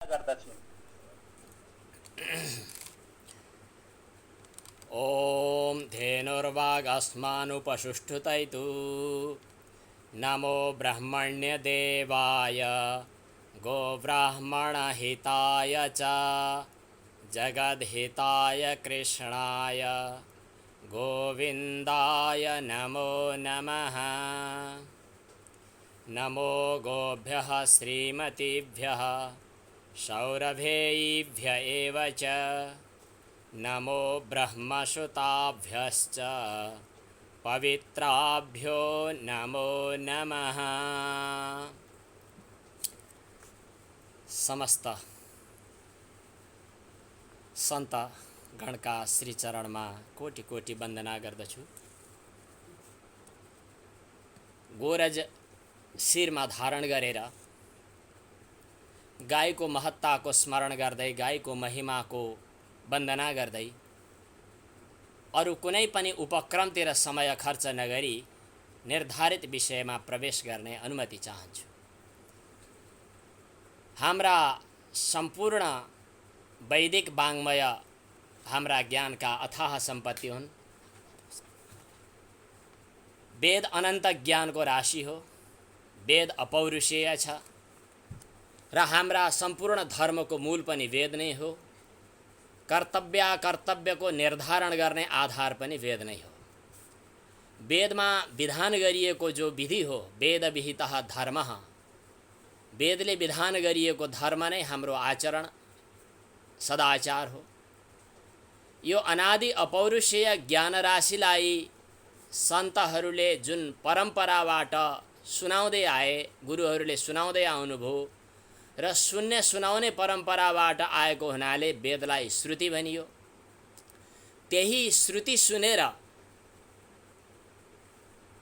गर्दछु। ॐ धेनुर्वागस्मानुपसुष्ठुतैतु नमो ब्रह्मण्यदेवाय गोब्राह्मणहिताय च जगद्हिताय कृष्णाय गोविन्दाय नमो नमः। नमो गोभ्यः श्रीमतीभ्यः सौरभेयीभ्य एव च नमो ब्रह्मसुताभ्यश्च पवित्राभ्यो नमो नमः। समस्त सन्त गणका श्री चरणमा कोटि कोटि वन्दना गर्दछु। गोरज शिरमा धारण गरेर गाईको महत्ताको स्मरण गर्दै गाईको महिमाको वन्दना गर्दै अरू कुनै पनि उपक्रमतिर समय खर्च नगरी निर्धारित विषयमा प्रवेश गर्ने अनुमति चाहन्छु। हाम्रा सम्पूर्ण वैदिक वाङ्मय हाम्रा ज्ञानका अथाह सम्पत्ति हुन्। वेद अनन्त ज्ञानको राशि हो। वेद अपौरुषेय छ र हाम्रा सम्पूर्ण धर्मको मूल पनि वेद नै हो। कर्तव्यको निर्धारण गर्ने आधार पनि वेद नै हो। वेदमा विधान गरिएको जो विधि हो, वेद विहितः धर्मः, वेदले विधान गरिएको धर्म नै हाम्रो आचरण सदाचार हो। यो अनादि अपौरुषेय ज्ञान राशिलाई सन्तहरूले जुन परम्पराबाट सुनाउँदै आए, गुरुहरूले सुनाउँदै आउनुभयो र सुनाउने परम्पराबाट आएको हुनाले वेदलाई श्रुति भनियो। त्यही श्रुति सुनेर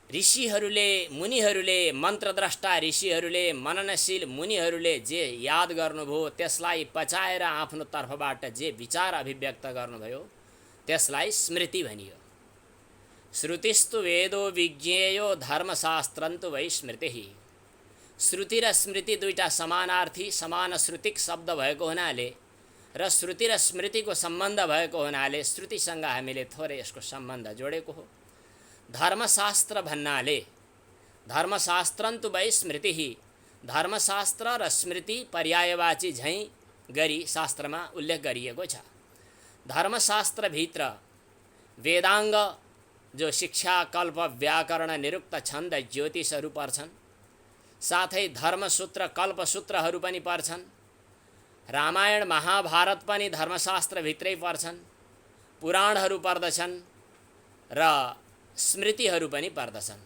ऋषिहरूले, मुनिहरूले, मन्त्रद्रष्टा ऋषिहरूले, मननशील मुनिहरूले जे याद गर्नुभयो त्यसलाई पचाएर आफ्नो तर्फबाट जे विचार अभिव्यक्त गर्नुभयो त्यसलाई स्मृति भनियो। श्रुतिस्तु वेदो विज्ञेयो धर्मशास्त्रन्तु वै स्मृतिः। श्रुति र स्मृति दुईटा समानार्थी समान श्रुतिक शब्द भएको हुनाले र श्रुति र स्मृतिको सम्बन्ध भएको हुनाले श्रुतिसँग हामीले थोरै यसको सम्बन्ध जोडेको हो। धर्मशास्त्र भन्नाले धर्मशास्त्रन्तु वै स्मृतिः, धर्मशास्त्र र स्मृति पर्यायवाची झैँ गरी शास्त्रमा उल्लेख गरिएको छ। धर्मशास्त्रभित्र वेदाङ्ग जो शिक्षा, कल्प, व्याकरण, निरुक्त, छन्द, ज्योतिषहरू पर्छन्। साथै धर्मसूत्र, कल्पसूत्रहरू पनि पर्छन्। रामायण महाभारत पनि धर्मशास्त्रभित्रै पर्छन्। पुराणहरू पर्दछन् र स्मृतिहरू पनि पर्दछन्।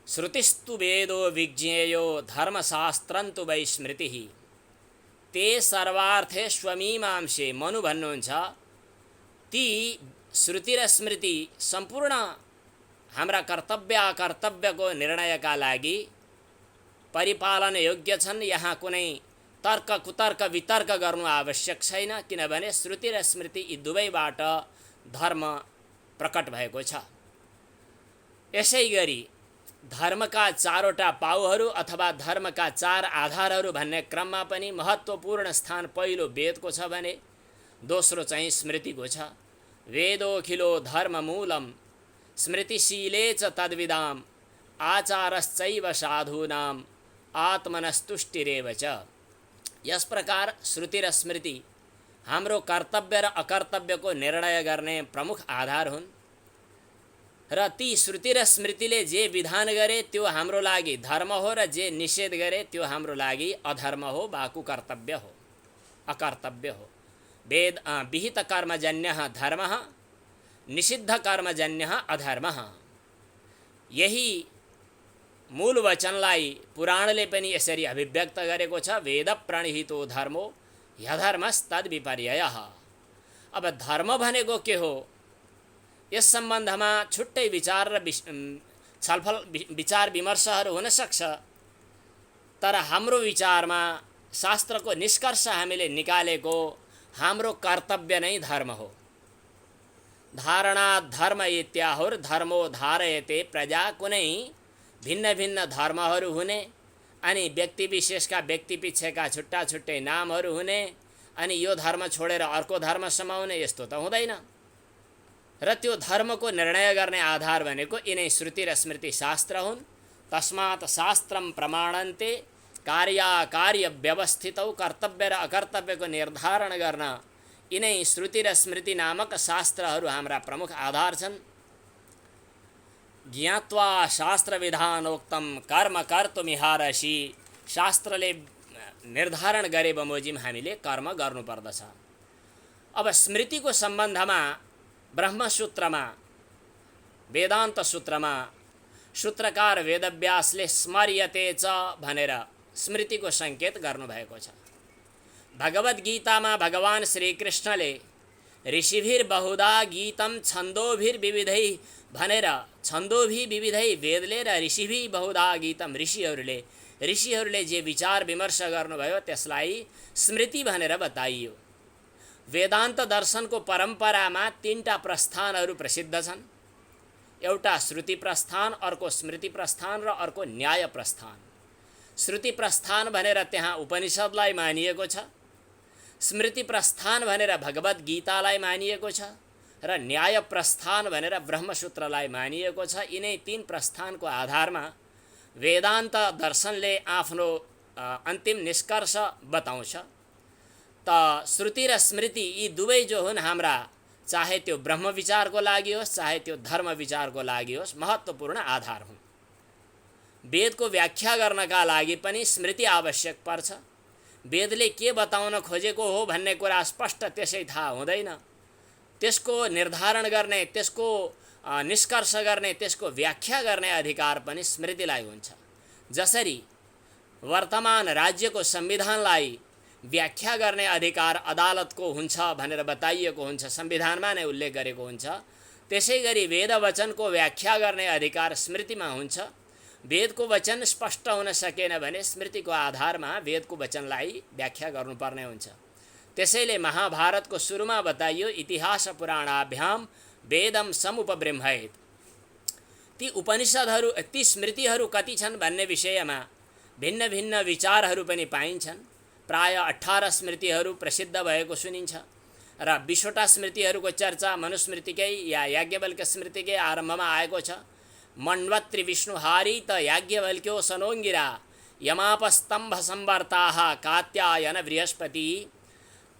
श्रुतिस्तु वेदो विज्ञेयो धर्मशास्त्रन्तु वै स्मृतिः ते सर्वार्थेष्वमीमांसे। मनु भन्नुहुन्छ ती श्रुति र स्मृति सम्पूर्ण हाम्रा कर्तव्यको निर्णयका लागि परिपालन योग्य छन्। यहाँ कुनै तर्क कुतर्क वितर्क गर्नु आवश्यक छैन, किनभने श्रुति र स्मृति यी दुवैबाट धर्म प्रकट भएको छ। यसै गरी धर्मका चारवटा पाउहरू अथवा धर्मका चार आधारहरू भन्ने क्रममा पनि महत्त्वपूर्ण स्थान पहिलो वेदको छ भने दोस्रो चाहिँ स्मृतिको छ। वेदोऽखिलो धर्ममूलम् स्मृतिशीले च तद्विदाम् आचारश्चैव साधूनाम् आत्मनस्तुष्टिरेव च। यस प्रकार श्रुति र स्मृति हाम्रो कर्तव्य र अकर्तव्यको निर्णय गर्ने प्रमुख आधार हुन् र ती श्रुति र स्मृतिले जे विधान गरे त्यो हाम्रो लागि धर्म हो र जे निषेध गरे त्यो हाम्रो लागि अधर्म हो वा कुकर्तव्य हो, अकर्तव्य हो। वेद विहित कर्मजन्यः धर्मः, निषिद्ध कर्मजन्यः अधर्मः। यही मूल वचनलाई पुराणले पनि यसरी अभिव्यक्त गरेको छ। वेद प्रणिहितो धर्मो ह्यधर्मस्तद् विपर्ययः। अब धर्म भनेको के हो यस सम्बन्धमा छुट्टै विचार र छलफल विचार विमर्शहरू हुन सक्छ, तर हाम्रो विचारमा शास्त्रको निष्कर्ष हामीले निकालेको हाम्रो कर्तव्य नै धर्म हो। धारणा धर्म इत्याहुर्धर्मो धारयते प्रजा। कुनै भिन्न भिन्न धर्महरू हुने अनि व्यक्ति विशेषका व्यक्ति पिच्छेका छुट्टा छुट्टै नामहरू हुने अनि यो धर्म छोडेर अर्को धर्म समाउने, यस्तो त हुँदैन। र त्यो धर्मको निर्णय गर्ने आधार भनेको यिनै श्रुति र स्मृति शास्त्र हुन्। तस्मात् शास्त्रम प्रमाणन्ते, कार्याकार्य व्यवस्थितौ, कर्तव्य र अकर्तव्यको निर्धारण गर्न यिनै श्रुति र स्मृति नामक शास्त्रहरू हाम्रा प्रमुख आधार छन्। ज्ञात्वा शास्त्र विधानोक्तम कर्म कर्तुमिहारसि, शास्त्रले निर्धारण गरे बमोजिम हामीले कर्म गर्नुपर्दछ। अब स्मृतिको सम्बन्धमा ब्रह्मसूत्रमा, वेदान्त सूत्रमा सूत्रकार वेदव्यासले स्मर्यते च भनेर स्मृतिको सङ्केत गर्नुभएको छ। भगवद् गीतामा भगवान श्रीकृष्णले ऋषिभिर्बहुधा गीतम छन्दोभिर्विविधै भनेर, छन्दोभि विविधै वेदले र ऋषिभि बहुधा गीतम, ऋषिहरूले जे विचार विमर्श गर्नुभयो त्यसलाई स्मृति भनेर बताइयो। वेदान्त दर्शनको परम्परामा तीनटा प्रस्थानहरू प्रसिद्ध छन्। एउटा श्रुति प्रस्थान, अर्को स्मृति प्रस्थान र अर्को न्याय प्रस्थान। श्रुति प्रस्थान भनेर त्यहाँ उपनिषदलाई मानिएको छ, स्मृति प्रस्थान भनेर भगवद् गीतालाई मानिएको छ र न्याय प्रस्थान भनेर ब्रह्मसूत्रलाई मानिएको छ। यिनै तीन प्रस्थानको आधारमा वेदान्त दर्शनले आफ्नो अन्तिम निष्कर्ष बताउँछ। त श्रुति र स्मृति यी दुवै जो हुन् हाम्रा, चाहे त्यो ब्रह्म विचारको लागि होस् चाहे त्यो धर्म विचारको लागि होस्, महत्त्वपूर्ण आधार हुन्। वेदको व्याख्या गर्नका लागि पनि स्मृति आवश्यक पर्छ। वेदले के बताउन खोजेको हो भन्ने कुरा स्पष्ट त्यसै थाहा हुँदैन। त्यसको निर्धारण गर्ने, त्यसको निष्कर्ष गर्ने, त्यसको व्याख्या गर्ने अधिकार पनि स्मृतिलाई हुन्छ। जसरी वर्तमान राज्यको संविधानलाई व्याख्या गर्ने अधिकार अदालतको हुन्छ भनेर बताइएको हुन्छ, संविधानमा नै उल्लेख गरेको हुन्छ, त्यसै गरी वेद वचनको व्याख्या गर्ने अधिकार स्मृतिमा हुन्छ। वेदको वचन स्पष्ट हुन सकेन भने स्मृतिको आधारमा वेदको वचनलाई व्याख्या गर्नुपर्ने हुन्छ। त्यसैले महाभारतको सुरुमा बताइयो, इतिहास पुराणाभ्याम वेदम समुपब्रह्मयेत। ती उपनिषदहरू, ती स्मृतिहरू कति छन् भन्ने विषयमा भिन्न भिन्न विचारहरू पनि पाइन्छन्। प्राय 18 स्मृतिहरू प्रसिद्ध भएको सुनिन्छ र 20वटा स्मृतिहरूको चर्चा मनुस्मृतिकै या याज्ञवल्क्य स्मृतिकै आरम्भमा आएको छ। मण्वत्रि विष्णुहारी त याज्ञवल्क्यो सनोङ्गिरा, यमापस्तम्भ संवर्ताः कात्यायन बृहस्पति,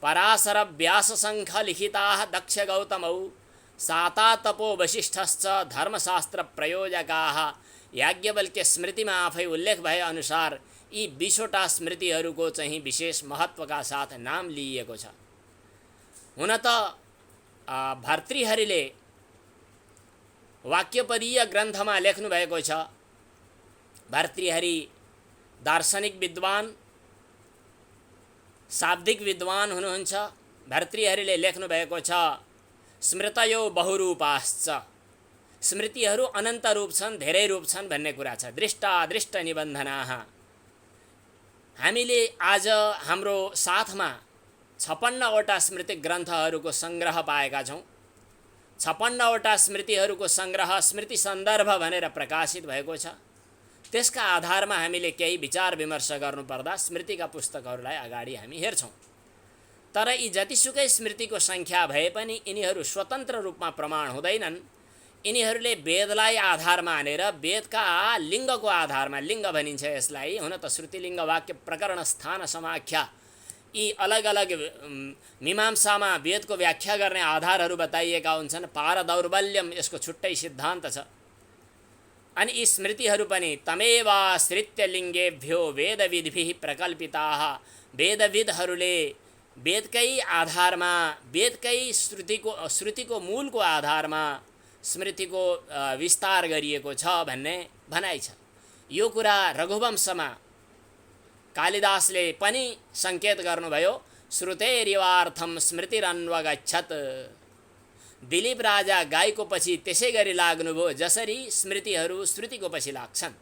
पराशर व्यास शङ्ख लिखिताः दक्ष गौतमौ, साता तपो वशिष्ठश्च धर्मशास्त्र प्रयोजकाः। याज्ञवल्क्य स्मृतिमा आफै उल्लेख भए अनुसार यी 20वटा स्मृतिहरूको चाहिँ विशेष महत्त्वका साथ नाम लिइएको छ। हुन त भर्तृहरिले वाक्यपदीय ग्रन्थमा लेख्नु भएको छ। भर्तृहरि दार्शनिक विद्वान, शाब्दिक विद्वान हुनुहुन्छ। भर्तृहरिले लेख्नु भएको छ, स्मृतयो बहुरूपाश्च, स्मृतिहरू अनन्त रूप छन्, धेरै रूप छन् भन्ने कुरा छ। दृष्टादृष्ट निबन्धनाः। हामीले आज हाम्रो साथमा 56वटा स्मृति ग्रन्थहरूको सङ्ग्रह पाएका छौँ। 56वटा स्मृतिहरूको सङ्ग्रह स्मृति सन्दर्भ भनेर प्रकाशित भएको छ। त्यसका आधारमा हामीले केही विचार विमर्श गर्नुपर्दा स्मृतिका पुस्तकहरूलाई अगाडि हामी हेर्छौँ। तर यी जतिसुकै स्मृतिको सङ्ख्या भए पनि यिनीहरू स्वतन्त्र रूपमा प्रमाण हुँदैनन्। यिनीहरूले वेदलाई आधार मानेर वेदका लिङ्गको आधारमा, लिङ्ग भनिन्छ यसलाई, हुन त श्रुतिलिङ्ग वाक्य प्रकरण स्थान समाख्या, यी अलग अलग मीमांसामा वेदको व्याख्या गर्ने आधारहरू बताइएका हुन्छन्। पारदौर्बल्यम यसको छुट्टै सिद्धान्त छ। अनि यी स्मृतिहरू पनि तमेवाश्रित्य लिङ्गेभ्यो वेदविधिभिः प्रकल्पिताः। वेदविदहरूले वेदकै आधारमा, वेदकै श्रुतिको मूलको आधारमा स्मृतिको विस्तार गरिएको छ भन्ने भनाइ छ। यो कुरा रघुवंशमा कालिदासले पनि सङ्केत गर्नुभयो, श्रुतेरिवार्थम स्मृतिरन्वगच्छत्। दिलीप राजा गाईको पछि त्यसै गरी लाग्नुभयो जसरी स्मृतिहरू श्रुतिको पछि लाग्छन्।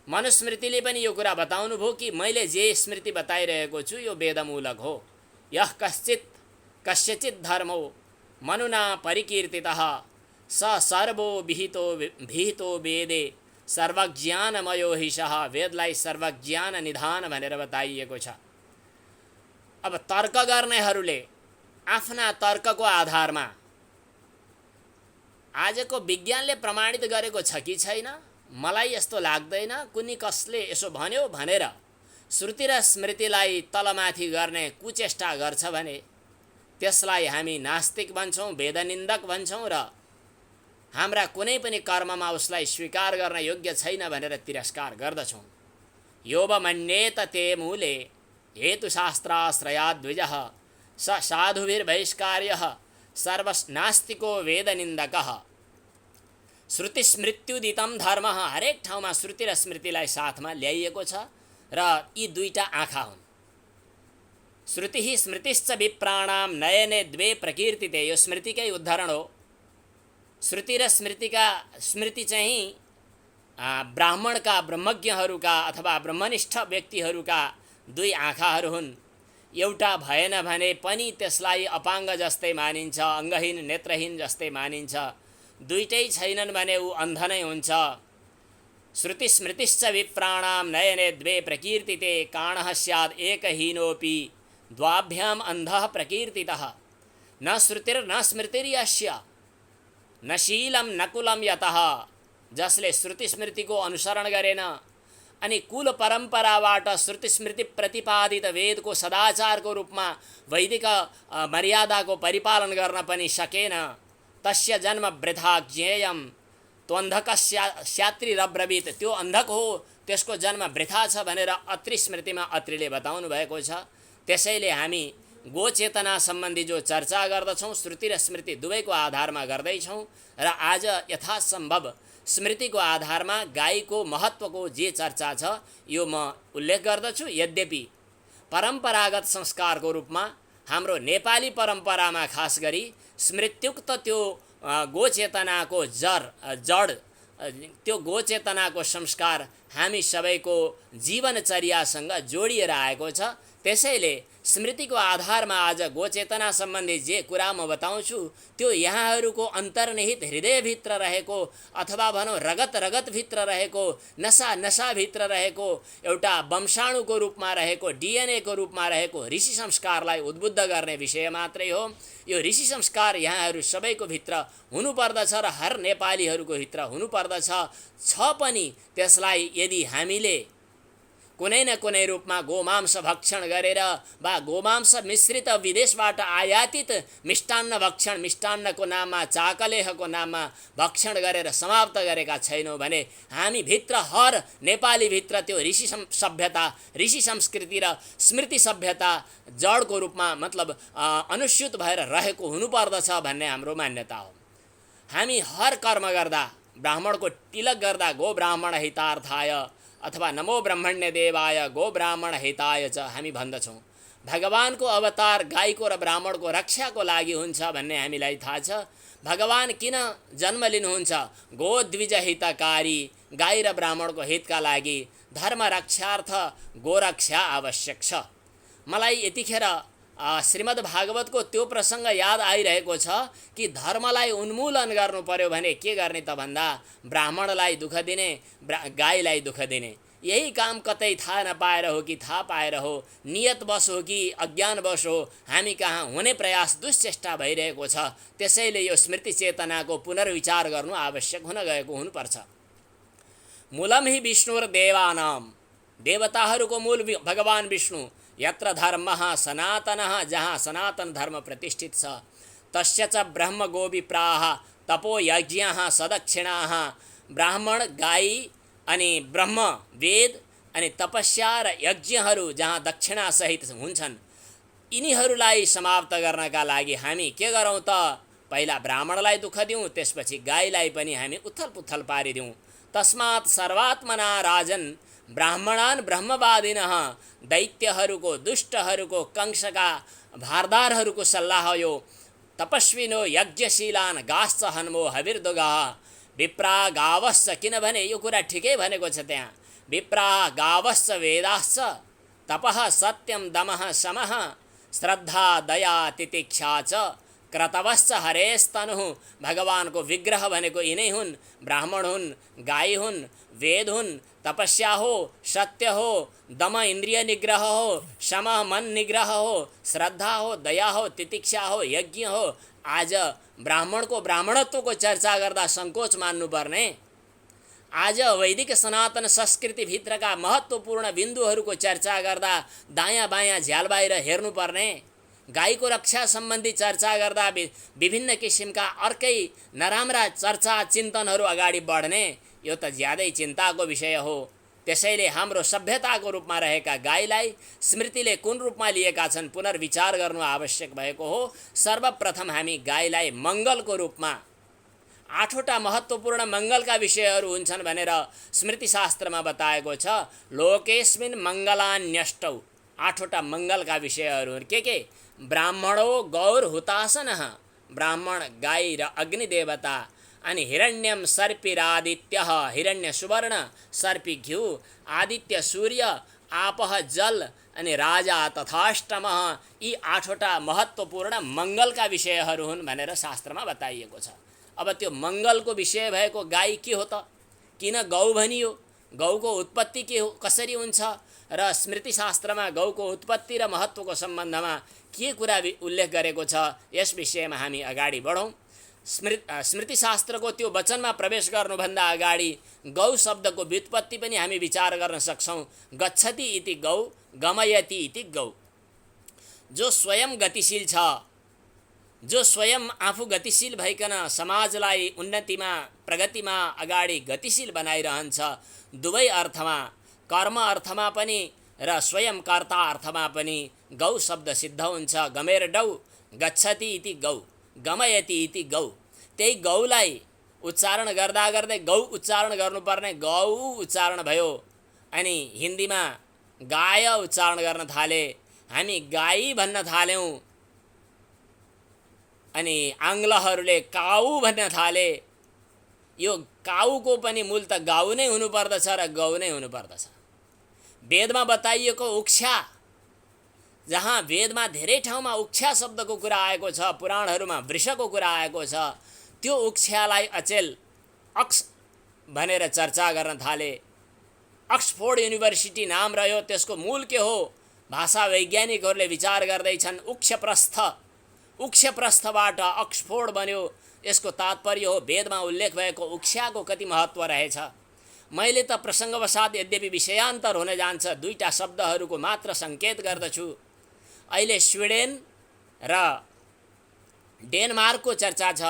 मनुस्मृतिले पनि यो कुरा बताउनुभयो कि मैले जे स्मृति बताइरहेको छु यो वेदमूलक हो। यः कस्यचित् धर्मो मनुना परिकीर्तितः स सर्वो विहितो वेदे सर्वज्ञानमयो हिसः, वेदलाई सर्वज्ञान निधान भनेर बताइएको छ। अब तर्क गर्नेहरूले आफ्ना तर्कको आधारमा आजको विज्ञानले प्रमाणित गरेको छ कि छैन, मलाई यस्तो लाग्दैन, कुनै कसले यसो भन्यो भनेर श्रुति र स्मृतिलाई तलमाथि गर्ने कुचेष्टा गर्छ भने त्यसलाई हामी नास्तिक भन्छौँ, वेदनिन्दक भन्छौँ र हाम्रा कुनै पनि कर्ममा उसलाई स्वीकार गर्न योग्य छैन भनेर तिरस्कार गर्दछौँ। योबमन्येत ते मूले हेतुशास्त्राश्रयाद्विजः स साधुभिर्बहिष्कार्यः सर्वनास्तिको वेदनिन्दकः। श्रुतिस्मृत्युदितं धर्मः, हरेक ठाउँमा श्रुति र स्मृतिलाई साथमा ल्याइएको छ र यी दुईटा आँखा हुन्। श्रुति स्मृतिश्च विप्राणाम नयने द्वे प्रकीर्तिते, यो स्मृतिकै उद्धरण हो। श्रुति र स्मृति चाहिँ ब्राह्मणका, ब्रह्मज्ञहरूका अथवा ब्रह्मनिष्ठ व्यक्तिहरूका दुई आँखाहरू हुन्। एउटा भएन भने पनि त्यसलाई अपाङ्ग जस्तै मानिन्छ, अङ्गहीन नेत्रहीन जस्तै मानिन्छ। दुईटै छैनन् भने ऊ अन्ध नै हुन्छ। श्रुति स्मृतिश्च विप्राणाम नयने द्वे प्रकीर्तिते काणः स्यात् एकहीनोऽपि द्वाभ्याम अन्धः प्रकीर्तितः। न श्रुतिर्न स्मृतिर्यस्य न शीलं न कुलं यतः, जसले श्रुति स्मृतिको अनुसरण गरेन अनि कुल परम्पराबाट श्रुति स्मृति प्रतिपादित वेदको सदाचारको रूपमा वैदिक मर्यादाको परिपालन गर्न पनि सकेन, तस्य जन्म वृथा ज्ञेयम त्वन्धक स्यात्रिरब्रवीत, त्यो अन्धक हो, त्यसको जन्म वृथा छ भनेर अत्रि स्मृतिमा अत्रिले बताउनु भएको छ। त्यसैले हामी गोचेतना सम्बन्धी जो चर्चा गर्दछौँ श्रुति र स्मृति दुवैको आधारमा गर्दैछौँ र आज यथासम्भव स्मृतिको आधारमा गाईको महत्त्वको जे चर्चा छ यो म उल्लेख गर्दछु। यद्यपि परम्परागत संस्कारको रूपमा हाम्रो नेपाली परम्परामा खास गरी स्मृत्युक्त त्यो गोचेतनाको जड त्यो गोचेतनाको संस्कार हामी सबैको जीवनचर्यासँग जोडिएर आएको छ। त्यसैले स्मृतिको आधारमा आज गोचेतना सम्बन्धी जे कुरा म बताउँछु त्यो यहाँहरूको अन्तर्निहित हृदयभित्र रहेको अथवा भनौँ रगतभित्र रहेको, नसाभित्र रहेको एउटा वंशाणुको रूपमा रहेको, डिएनएको रूपमा रहेको ऋषि संस्कारलाई उद्बुद्ध गर्ने विषय मात्रै हो। यो ऋषि संस्कार यहाँहरू सबैको भित्र हुनुपर्दछ र हर नेपालीहरूको भित्र हुनुपर्दछ छ पनि। त्यसलाई यदि हामीले कुनै न कुनै रूपमा गोमांस भक्षण गरेर वा गोमांस मिश्रित विदेशबाट आयातित मिष्टान्न भक्षण, मिष्टान्नको नाममा, चाकलेहको नाममा भक्षण गरेर समाप्त गरेका छैनौँ भने हामी भित्र, हर नेपाली भित्र त्यो ऋषि सभ्यता, ऋषि संस्कृति र स्मृति सभ्यता जडको रूपमा मतलब अनुस्यूत भएर रहेको हुनुपर्दछ भन्ने हाम्रो मान्यता हो। हामी हर कर्म गर्दा, ब्राह्मणको तिलक गर्दा गो ब्राह्मण हितार्थाय अथवा नमो ब्रह्मण्य देवाय गो ब्राह्मण हिताय च हामी भन्दछौँ। भगवानको अवतार गाईको र ब्राह्मणको रक्षाको लागि हुन्छ भन्ने हामीलाई थाहा छ। भगवान किन जन्म लिनुहुन्छ? गोद्विज हितकारी, गाई र ब्राह्मणको हितका लागि धर्म रक्षार्थ गोरक्षा आवश्यक छ। मलाई यतिखेर श्रीमद् भागवतको त्यो प्रसङ्ग याद आइरहेको छ कि धर्मलाई उन्मूलन गर्नु पर्यो भने के गर्ने त भन्दा ब्राह्मणलाई दुःख दिने, गाईलाई दुःख दिने। यही काम कतै थाहा नपाएर हो कि थाहा पाएर हो, नियतवश हो कि अज्ञानवश हो, हामी कहाँ हुने प्रयास दुश्चेष्टा भइरहेको छ। त्यसैले यो स्मृति चेतनाको पुनर्विचार गर्नु आवश्यक हुन गएको हुनुपर्छ। मूलम हि विष्णुर्देवानाम, देवताहरूको मूल भगवान विष्णु। यत्र धर्मः सनातनः, जहाँ सनातन धर्म प्रतिष्ठित छ, तस्य च ब्रह्म गोविप्राः तपो यज्ञाः सदक्षिणाः। ब्राह्मण, गाई अनि ब्रह्म वेद अनि तपस्या र यज्ञहरू जहाँ दक्षिणा सहित हुन्छन्, यिनीहरूलाई समाप्त गर्नका लागि हामी के गरौँ त? पहिला ब्राह्मणलाई दुःख दिउँ, त्यसपछि गाईलाई पनि हामी उथलपुथल पारिदिउँ। तस्मात् सर्वात्मना राजन ब्राह्मणान ब्रह्मवादिनः, दैत्यहरूको, दुष्टहरूको, कंसका भारदारहरूको सल्लाह यो। तपस्विनो यज्ञशीलान गाश्च हन्मो हविर्दुगः विप्रा गावश्च, किनभने यो कुरा ठिकै भनेको छ त्यहाँ। विप्रा गावश्च वेदाश्च तपः सत्यम दमः समः श्रद्धा दया तितिक्षा च क्रतवश्च हरेस्तनु, भगवानको विग्रह भनेको यिनै हुन्, ब्राह्मण हुन्, गाई हुन्, वेद हुन्, तपस्या हो, सत्य हो, दम इन्द्रिय निग्रह हो, शम मन निग्रह हो, श्रद्धा हो, दया हो, तितिक्षा हो, यज्ञ हो। आज ब्राह्मणको ब्राह्मणत्वको चर्चा गर्दा सङ्कोच मान्नुपर्ने, आज वैदिक सनातन संस्कृतिभित्रका महत्त्वपूर्ण बिन्दुहरूको चर्चा गर्दा दायाँ बायाँ झ्याल बाहिर हेर्नुपर्ने, गाईको रक्षा सम्बन्धी चर्चा गर्दा विभिन्न किसिमका अर्कै नराम्रा चर्चा चिन्तनहरू अगाडि बढ्ने, यो त ज्यादै चिन्ताको विषय हो। त्यसैले हाम्रो सभ्यताको रूपमा रहेका गाईलाई स्मृतिले कुन रूपमा लिएका छन् पुनर्विचार गर्नु आवश्यक भएको हो। सर्वप्रथम हामी गाईलाई मङ्गलको रूपमा, 8वटा महत्त्वपूर्ण मङ्गलका विषयहरू हुन्छन् भनेर स्मृतिशास्त्रमा बताएको छ। लोकेस्मिन् मङ्गलान्यष्टौ, 8वटा मङ्गलका विषयहरू के? ब्राह्मणो गौर हुतासनः, ब्राह्मण, गाई र अग्निदेवता, अनि हिरण्यम सर्पिरादित्यः, हिरण्य सुवर्ण, सर्पी घिउ, आदित्य सूर्य, आपः जल, अनि राजा तथाष्टमः, यी 8वटा महत्त्वपूर्ण मङ्गलका विषयहरू हुन् भनेर शास्त्रमा बताइएको छ। अब त्यो मङ्गलको विषय भएको गाई के हो त? किन गौ भनियो? गौको उत्पत्ति के हो, कसरी हुन्छ र स्मृतिशास्त्रमा गौको उत्पत्ति र महत्त्वको सम्बन्धमा के कुरा उल्लेख गरेको छ, यस विषयमा हामी अगाडि बढौँ। स्मृतिशास्त्रको त्यो वचनमा प्रवेश गर्नुभन्दा अगाडि गौ शब्दको व्युत्पत्ति पनि हामी विचार गर्न सक्छौँ। गच्छति इति गौ, गमयति इति गौ। जो स्वयं गतिशील छ, जो स्वयं आफू गतिशील भइकन समाजलाई उन्नतिमा, प्रगतिमा अगाडि गतिशील बनाइरहन्छ, दुवै अर्थमा, कर्म अर्थमा पनि र स्वयं कर्ता अर्थमा पनि गौ शब्द सिद्ध हुन्छ। गमेर डौ, गच्छति इति गौ, गमयति इति गौ। त्यही गौलाई उच्चारण गर्दा गर्दै गौ उच्चारण गर्नुपर्ने गौ उच्चारण भयो, अनि हिन्दीमा गाय उच्चारण गर्न थाले, हामी गाई भन्न थाल्यौँ, अनि आङ्ग्लहरूले काउ भन्न थाले। यो काउको पनि मूल त गाउ नै हुनुपर्दछ र गौ नै हुनुपर्दछ। वेदमा बताइएको उक्षा, जहाँ वेदमा धेरै ठाउँमा उक्षा शब्दको कुरा आएको छ, पुराणहरूमा वृषको कुरा आएको छ, त्यो उक्षालाई अचेल अक्स भनेर चर्चा गर्न थाले। अक्सफोर्ड युनिभर्सिटी नाम रह्यो, त्यसको मूल के हो? भाषा वैज्ञानिकहरूले विचार गर्दैछन् उक्षप्रस्थ, उक्षप्रस्थबाट अक्सफोर्ड बन्यो। यसको तात्पर्य हो वेदमा उल्लेख भएको उक्षाको कति महत्त्व रहेछ। मैले त प्रसङ्गवशात यद्यपि विषयान्तर हुन जान्छ, 2टा शब्दहरूको मात्र सङ्केत गर्दछु। अहिले स्विडेन र डेनमार्कको चर्चा छ।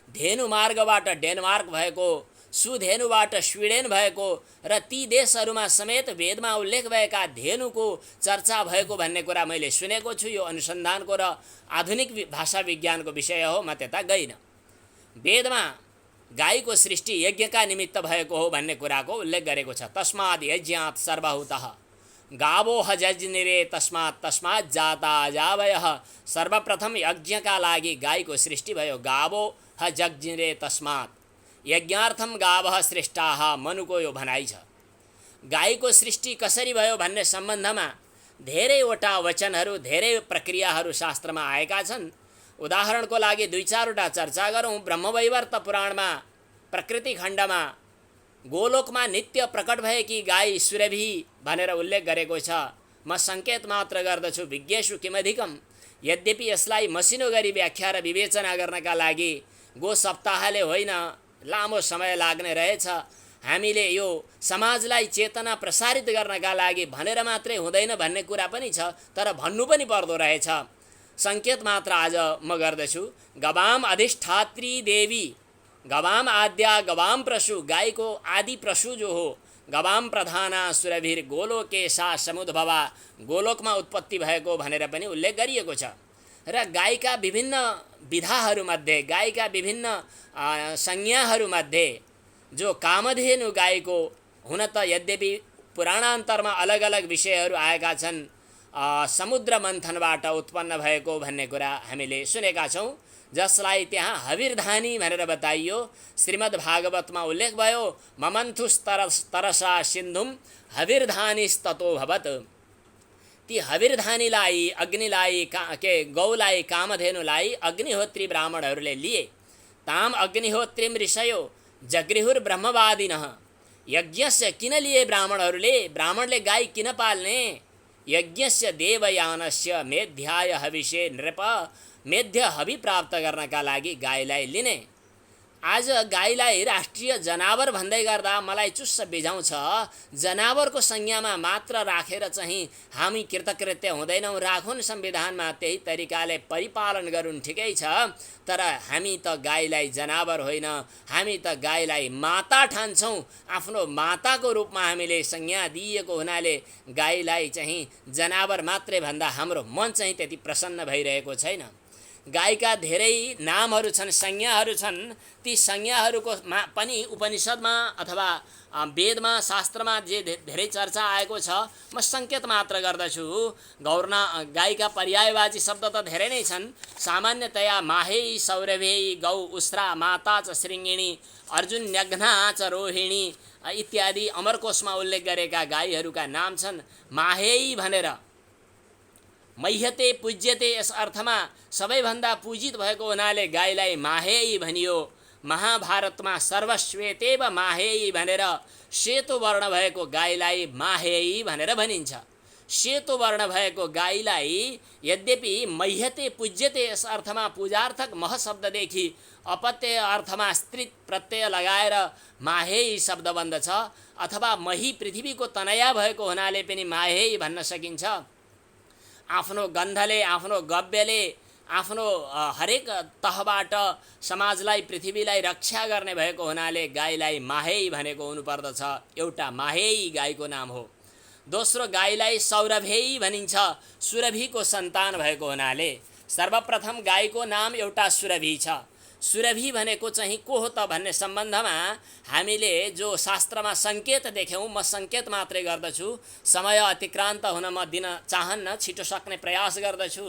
धेनु मार्गबाट डेनमार्क भएको, सुधेनुबाट स्विडेन भएको र ती देशहरूमा समेत वेदमा उल्लेख भएका धेनुको चर्चा भएको भन्ने कुरा मैले सुनेको छु। यो अनुसन्धानको र आधुनिक भाषा विज्ञानको विषय हो, म त्यता गइनँ। वेदमा गाईको सृष्टि यज्ञका निमित्त भएको हो भन्ने कुराको उल्लेख गरेको छ। तस्मात् यज्ञात् सर्वभूतः गावो हजज्निरे तस्मात् तस्मात् जाता जावयः। सर्वप्रथम यज्ञका लागि गाईको सृष्टि भयो। गावो हजज्निरे तस्मात्, यज्ञार्थम गावः सृष्टाः, मनुको यो भनाइ छ। गाईको सृष्टि कसरी भयो भन्ने सम्बन्धमा धेरैवटा वचनहरू, धेरै प्रक्रियाहरू शास्त्रमा आएका छन्। उदाहरणको लागि 2-4वटा चर्चा गरौँ। ब्रह्मवैवर्त पुराणमा प्रकृति खण्डमा गोलोकमा नित्य प्रकट भएकी गाई सुरभि भनेर उल्लेख गरेको छ। म सङ्केत मात्र गर्दछु, विज्ञेषु किमधिकम। यद्यपि यसलाई मसिनो गरी व्याख्या र विवेचना गर्नका लागि गो सप्ताहले होइन, लामो समय लाग्ने रहेछ। हामीले यो समाजलाई चेतना प्रसारित गर्नका लागि भनेर मात्रै हुँदैन भन्ने कुरा पनि छ, तर भन्नु पनि पर्दो रहेछ। सङ्केत मात्र आज म गर्दछु। गवाम अधिष्ठात्री देवी, गवाम आद्या गवाम प्रसु, गाईको आदि प्रसु जो हो। गवाम प्रधाना सुरभिर गोलोके सा समुद्भवा, गोलोकमा उत्पत्ति भएको भनेर पनि उल्लेख गरिएको छ। र गाईका विभिन्न विधाहरूमध्ये, गाईका विभिन्न संज्ञाहरूमध्ये जो कामधेनु गाईको हुन त यद्यपि पुराणान्तरमा अलग अलग विषयहरू आएका छन्, समुद्र मन्थनबाट उत्पन्न भएको भन्ने कुरा हामीले सुनेका छौँ, जसलाई त्यहाँ हविर्धानी भनेर बताइयो। श्रीमद् भागवतमा उल्लेख भयो, ममन्थुस्तरसा सिन्धुम हविर्धानीस्ततो भवत्। ती हविरधानीलाई, अग्निलाई, गौलाई, कामधेनुलाई अग्निहोत्री ब्राह्मणहरूले लिए। ताम अग्निहोत्रीम ऋषयो जगृहुर ब्रह्मवादिनः। यज्ञस्य किन लिए ब्राह्मणहरूले? ब्राह्मणले गाई किन पाल्ने? यज्ञस्य देवयानस्य मेध्याय हविषे नृप, मेध्य हवि प्राप्त गर्नका लागि गाईलाई लिने। आज गाईलाई राष्ट्रिय जनावर भन्दै गर्दा मलाई चुस्स बिझाउँछ। जनावरको संज्ञामा मात्र राखेर चाहिँ हामी कृतकृत्य हुँदैनौँ। राखुन् संविधानमा, त्यही तरिकाले परिपालन गरून्, ठिकै छ। तर हामी त गाईलाई जनावर होइन, हामी त गाईलाई माता ठान्छौँ। आफ्नो माताको रूपमा हामीले संज्ञा दिएको हुनाले गाईलाई चाहिँ जनावर मात्रै भन्दा हाम्रो मन चाहिँ त्यति प्रसन्न भइरहेको छैन। गाईका धेरै नामहरू छन्, संज्ञाहरू छन्। ती संज्ञाहरूको पनि उपनिषदमा अथवा वेदमा, शास्त्रमा जे धेरै चर्चा आएको छ, म सङ्केत मात्र गर्दछु। गाईका पर्यायवाची शब्द त धेरै नै छन्। सामान्यतया माहेयी, सौरभेयी, गौ, उस्रा, माता च श्रृङ्गिणी, अर्जुन्यघ्ना च रोहिणी इत्यादि अमरकोशमा उल्लेख गरेका गाईहरूका नाम छन्। माहेयी भनेर मह्यते पूज्यते, यस अर्थमा सबैभन्दा पूजित भएको हुनाले गाईलाई माहेयी भनियो। महाभारतमा सर्वश्वेतेव माहेयी भनेर सेतो वर्ण भएको गाईलाई माहेयी भनेर भनिन्छ। सेतो वर्ण भएको गाईलाई यद्यपि मह्यते पूज्यते यस अर्थमा पूजार्थक मह शब्ददेखि अपत्यय अर्थमा स्त्री प्रत्यय लगाएर माहेयी शब्द बन्दछ, अथवा मही पृथ्वीको तनया भएको हुनाले पनि माहेयी भन्न सकिन्छ। आफ्नो गन्धले, आफ्नो गव्यले, आफ्नो हरेक तहबाट समाजलाई, पृथ्वीलाई रक्षा गर्ने भएको हुनाले गाईलाई माहेयी भनेको हुनुपर्दछ। एउटा माहेयी गाईको नाम हो। दोस्रो, गाईलाई सौरभेयी भनिन्छ, सुरभिको सन्तान भएको हुनाले। सर्वप्रथम गाईको नाम एउटा सुरभि छ। सुरभि भनेको चाहिँ को हो त भन्ने सम्बन्धमा हामीले जो शास्त्रमा सङ्केत देख्यौँ, म सङ्केत मात्रै गर्दछु। समय अतिक्रान्त हुन म दिन चाहन्न, छिटो सक्ने प्रयास गर्दछु,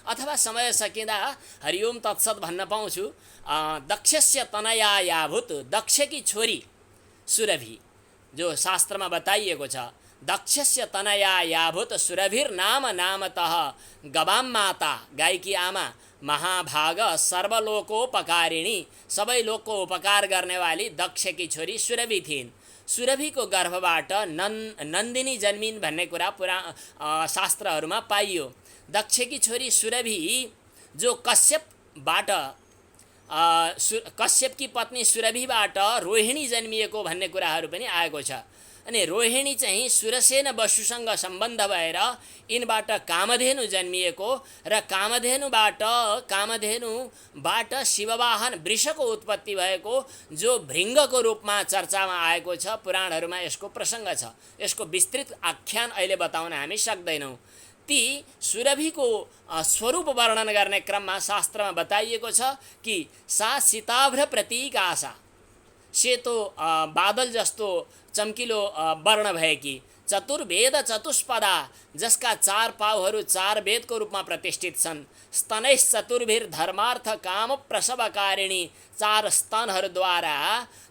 अथवा समय सकिँदा हरिओम तत्सत भन्न पाउँछु। दक्षस्य तनया याभूत, दक्षकी छोरी सुरभि जो शास्त्रमा बताइएको छ। दक्षस्य तनया याभूत सुरभिर्नाम नामतः गवाम माता, गाईकी आमा। महाभाग सर्वलोकोपकारिणी, सबै लोकको उपकार गर्नेवाली दक्षकी छोरी सुरभि थिइन्। सुरभिको गर्भबाट नन्दिनी जन्मिन् भन्ने कुरा शास्त्रहरूमा पाइयो। दक्षकी छोरी सुरभि जो कश्यपकी पत्नी सुरभिबाट रोहिणी जन्मिएको भन्ने कुराहरू पनि आएको छ। अनि रोहिणी चाहिँ सुरसेन वसुसँग सम्बन्ध भएर यिनबाट कामधेनु जन्मिएको र कामधेनुबाट शिववाहन वृषको उत्पत्ति भएको जो भृङ्गको रूपमा चर्चामा आएको छ। पुराणहरूमा यसको प्रसङ्ग छ। यसको विस्तृत आख्यान अहिले बताउन हामी सक्दैनौँ। ती सुरभिको स्वरूप वर्णन गर्ने क्रममा शास्त्रमा बताइएको छ कि सा सीताभ्र प्रतीक आशा, सेतो बादल जस्तो चम्किलो वर्ण भएकी, चतुर्वेद चतुष्पदा, जसका 4 पाउहरू 4 वेदको रूपमा प्रतिष्ठित छन्। स्तनैः चतुर्भिर धर्मार्थ काम प्रसवकारिणी, 4 स्तनहरूद्वारा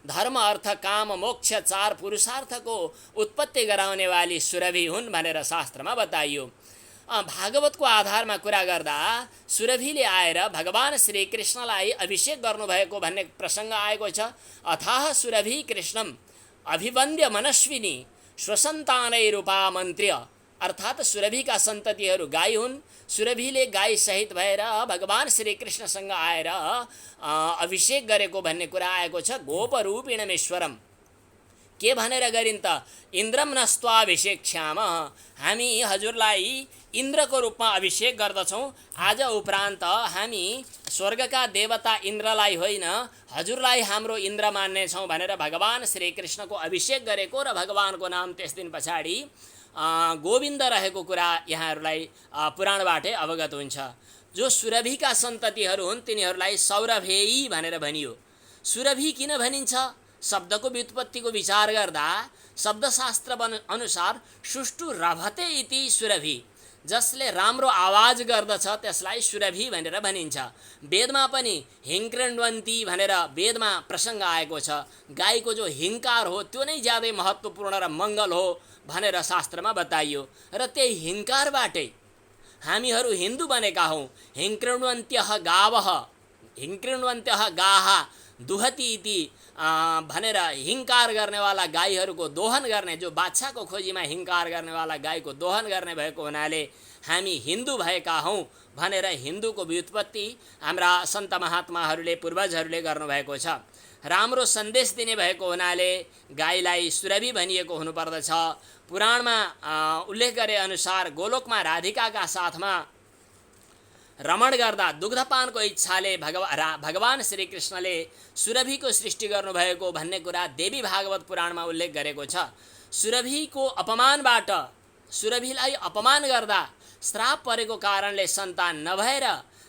धर्म, अर्थ, काम, मोक्ष 4 पुरुषार्थको उत्पत्ति गराउनेवाली सुरभि हुन् भनेर शास्त्रमा बताइयो। भागवतको आधारमा कुरा गर्दा सुरभिले आएर भगवान श्रीकृष्णलाई अभिषेक गर्नुभएको भन्ने प्रसङ्ग आएको छ। अथाह सुरभि कृष्णम अभिवन्द्य मनस्विनी स्वसन्तानैरुपामन्त्र्य, अर्थात् सुरभिका सन्ततिहरू गाई हुन्। सुरभिले गाई सहित भएर भगवान श्रीकृष्णसँग आएर अभिषेक गरेको भन्ने कुरा आएको छ। गोपरूपिणमेश्वरम के भनेर गरिन् त? इन्द्रम नस्त्वाभिषेक्ष्याम, हामी हजुरलाई इन्द्रको रूपमा अभिषेक गर्दछौँ। आज उपरान्त हामी स्वर्गका देवता इन्द्रलाई होइन, हजुरलाई हाम्रो इन्द्र मान्नेछौँ भनेर भगवान श्रीकृष्णको अभिषेक गरेको र भगवानको नाम त्यस दिन पछाडि गोविन्द रहेको कुरा यहाँहरूलाई पुराणबाटै अवगत हुन्छ। जो सुरभिका सन्ततिहरू हुन् तिनीहरूलाई सौरभेयी भनेर भनियो। सुरभि किन भनिन्छ? शब्दको व्युत्पत्तिको विचार गर्दा शब्दशास्त्र अनुसार सुष्टु रभते इति सुरभि, जसले राम्रो आवाज गर्दछ त्यसलाई सुरभि भनेर भनिन्छ। वेदमा पनि हिङ्कृण्वन्ती भनेर वेदमा प्रसङ्ग आएको छ। गाईको जो हिङ्कार हो त्यो नै ज्यादै महत्त्वपूर्ण र मङ्गल हो भनेर शास्त्रमा बताइयो। र त्यही हिङ्कारबाटै हामीहरू हिन्दू बनेका हौँ। हिङ्कृण्वन्त्यः गावः, हिङ्कृण्वन्त्यः गाः दुहति इति भनेर हिङ्कार गर्नेवाला गाईहरूको दोहन गर्ने, जो बादशाहको खोजीमा हिङ्कार गर्नेवाला गाईको दोहन गर्ने भएको हुनाले हामी हिन्दू भएका हौँ भनेर हिन्दूको व्युत्पत्ति हाम्रा सन्त महात्माहरूले पूर्वजहरूले गर्नुभएको छ। राम्रो सन्देश दिने भएको हुनाले गाईलाई सुरभि भनिएको हुनुपर्दछ। पुराणमा उल्लेख गरे अनुसार गोलोकमा राधिकाका साथमा रमण गर्दा दुग्धपानको इच्छाले भगवान श्रीकृष्णले सुरभिको सृष्टि गर्नुभएको भन्ने कुरा देवी भागवत पुराणमा उल्लेख गरेको छ। सुरभिको अपमानबाट, सुरभिलाई अपमान गर्दा श्राप परेको कारणले सन्तान नभएर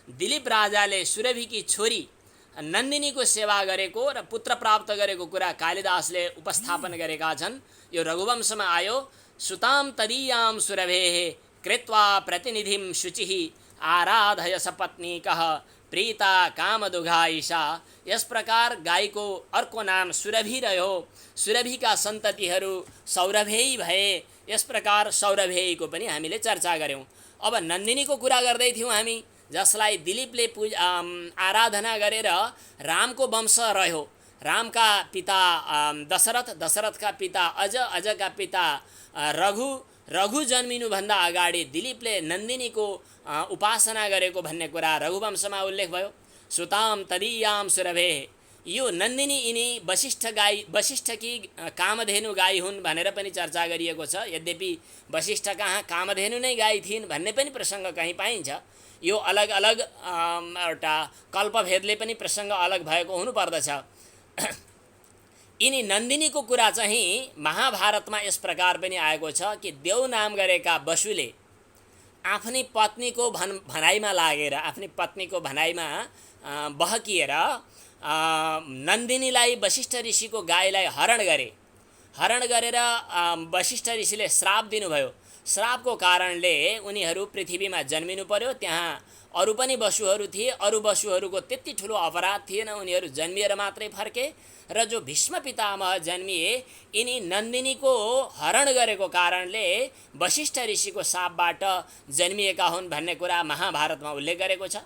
दिलीप राजाले सुरभिकी छोरी नन्दिनीको सेवा गरेको र पुत्र प्राप्त गरेको कुरा कालिदासले उपस्थापन गरेका छन्। यो रघुवंशमा आयो। सुताम तदीयाम सुरभेः कृत्वा प्रतिनिधिं शुचिः आराधय सपत्नीकः प्रीता कामदुघाइषा। यस प्रकार गाईको अर्को नाम सुरभि रह्यो। सुरभिका सन्ततिहरू सौरभेयी भए। यस प्रकार सौरभेयीको पनि हामीले चर्चा गऱ्यौँ। अब नन्दिनीको कुरा गर्दै थियौँ हामी, जसलाई दिलीपले आराधना गरेर रामको वंश रह्यो। रामका पिता दशरथ, दशरथका पिता अज, अजका पिता रघु, रघु जन्मिनुभन्दा अगाडि दिलीपले नन्दिनीको उपासना गरेको भन्ने कुरा रघुवंशमा उल्लेख भयो। सुताम तदीयाम सुरभेः, यो नन्दिनी यिनी वशिष्ठकी कामधेनु गाई हुन् भनेर पनि चर्चा गरिएको छ। यद्यपि वशिष्ठ कहाँ कामधेनु नै गाई थिइन् भन्ने पनि प्रसङ्ग कहीँ पाइन्छ। यो अलग अलग एउटा कल्पभेदले पनि प्रसङ्ग अलग भएको हुनुपर्दछ। यिनी नन्दिनीको कुरा चाहिँ महाभारतमा यस प्रकार पनि आएको छ कि देव नाम गरेका वसुले आफ्नी पत्नीको भनाइमा लागेर, आफ्नी पत्नीको भनाइमा बहकिएर नन्दिनीलाई वशिष्ठ ऋषिको गाईलाई हरण गरे। हरण गरेर वशिष्ठ ऋषिले श्राप दिनुभयो। श्रापको कारणले उनीहरू पृथ्वीमा जन्मिनु पर्यो। त्यहाँ अरू पनि वसुहरू थिए। अरू वसुहरूको त्यति ठुलो अपराध थिएन, उनीहरू जन्मिएर मात्रै फर्के। र जो भीष्म पितामह जन्मिए, यिनी नन्दिनीको हरण गरेको कारणले वशिष्ठ ऋषिको शापबाट जन्मिएका हुन् भन्ने कुरा महाभारतमा उल्लेख गरेको छ।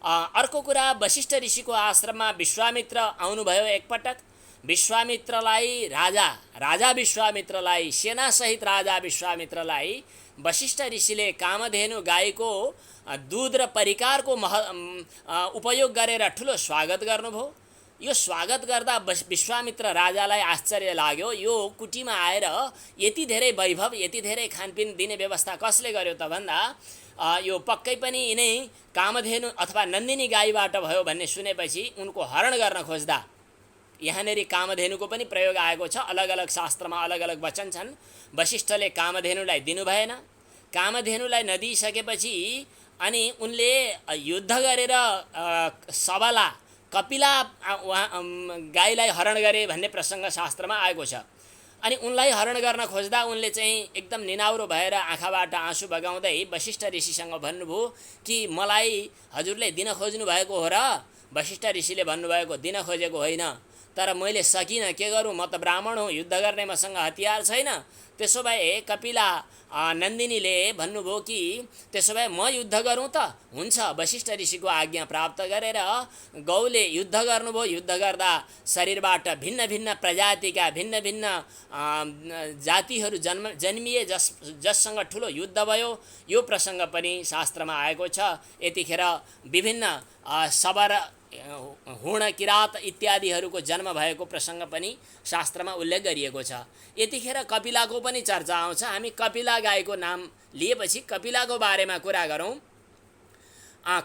अर्को कुरा, वशिष्ठ ऋषिको आश्रममा विश्वामित्र आउनुभयो एकपटक। विश्वामित्रलाई राजा विश्वामित्रलाई, सेनासहित राजा विश्वामित्रलाई वशिष्ठ ऋषिले कामधेनु गाईको दूध र परिकारको उपयोग गरेर ठुलो स्वागत गर्नुभयो। यो स्वागत गर्दा विश्वामित्र राजालाई आश्चर्य लाग्यो। यो कुटीमा आएर यति धेरै वैभव, यति धेरै खानपिन दिने व्यवस्था कसले गर्यो त भन्दा यो पक्कै पनि यिनै कामधेनु अथवा नन्दिनी गाईबाट भयो भन्ने सुनेपछि उनको हरण गर्न खोज्दा यहाँनेरि कामधेनुको पनि प्रयोग आएको छ। अलग अलग शास्त्रमा अलग अलग वचन छन्। वशिष्ठले कामधेनुलाई दिनु भएन। कामधेनुलाई नदिइसकेपछि अनि उनले युद्ध गरेर सबला कपिला गाईलाई हरण गरे भन्ने प्रसङ्ग शास्त्रमा आएको छ। अनि उनलाई हरण गर्न खोज्दा उनले चाहिँ एकदम निनाउरो भएर आँखाबाट आँसु बगाउँदै वशिष्ठ ऋषिसँग भन्नुभयो कि मलाई हजुरले दिन खोज्नु भएको हो र? वशिष्ठ ऋषिले भन्नुभएको दिन खोजेको होइन, तर मैले सकिनँ, के गरौँ, म त ब्राह्मण हुँ, युद्ध गर्ने मसँग हतियार छैन। त्यसो भए कपिला नन्दिनीले भन्नुभयो कि त्यसो भए म युद्ध गरौँ त? हुन्छ। वशिष्ठ ऋषिको आज्ञा प्राप्त गरेर गौले युद्ध गर्नुभयो। युद्ध गर्दा शरीरबाट भिन्न भिन्न प्रजातिका भिन्न भिन्न जातिहरू जन्मिए, जससँग ठुलो युद्ध भयो। यो प्रसङ्ग पनि शास्त्रमा आएको छ। यतिखेर विभिन्न शबर, हुण, किरात इत्यादिहरूको जन्म भएको प्रसङ्ग पनि शास्त्रमा उल्लेख गरिएको छ। यतिखेर कपिलाको पनि चर्चा आउँछ। हामी कपिला गाईको नाम लिएपछि कपिलाको बारेमा कुरा गरौँ।